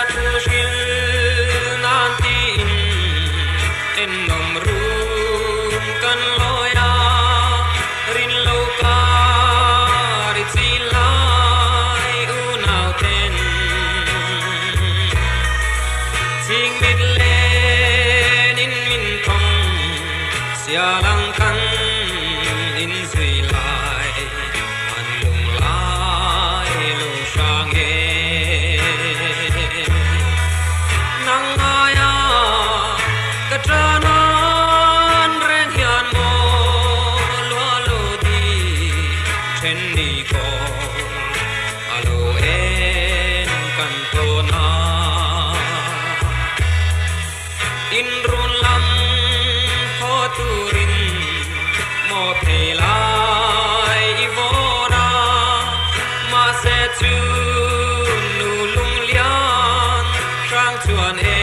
thu sil nan tin en nom rum kan loya rin lo ka ri chi lai u nau ten sing mit len in min thong sia lang kan in sui lai an lung lai lo sang e nang aya ka tra nan reng hian mo lo lo di chen ni ko alo en kan to na in run lam ho turin mo phe lai i vora ma se chu nu lung lian sang chuan e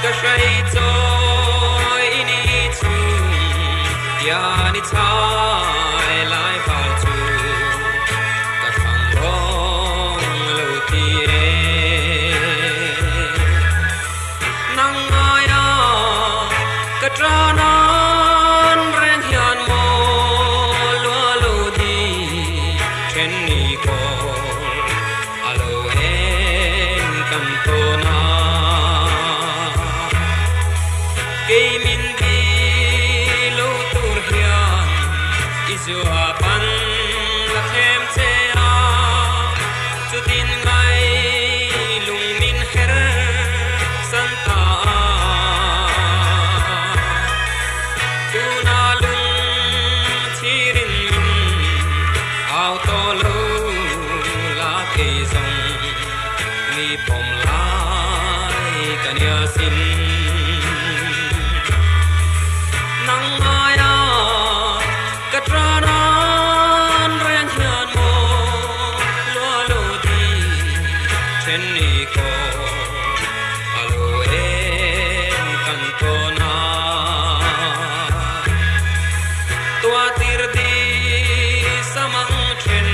ka shai choi ini chu ya ni chai lai phal chu ka thang rong lo ti e nang aya ka tra nan reng hian mo lo lo di chen ni ko alo en kan to na ke min di lo tur hian isu apan la them che a chu tin ngai lung min her san ta tu na lung thirin min ao to lo la ke song mi pom lai kan ya sin nang aya ka tra nan reng hian mo lo lo di chen ni ko alo en kan to na tua tir di samang chen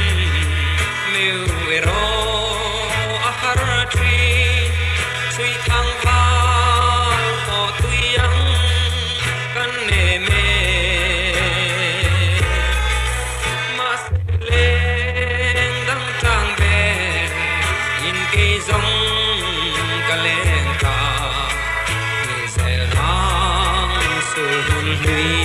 meu ero a har tri chui thang val ko tuyang kan ne me mas leng dang tang be in ke zong ka leng ka ni se lang su hun hui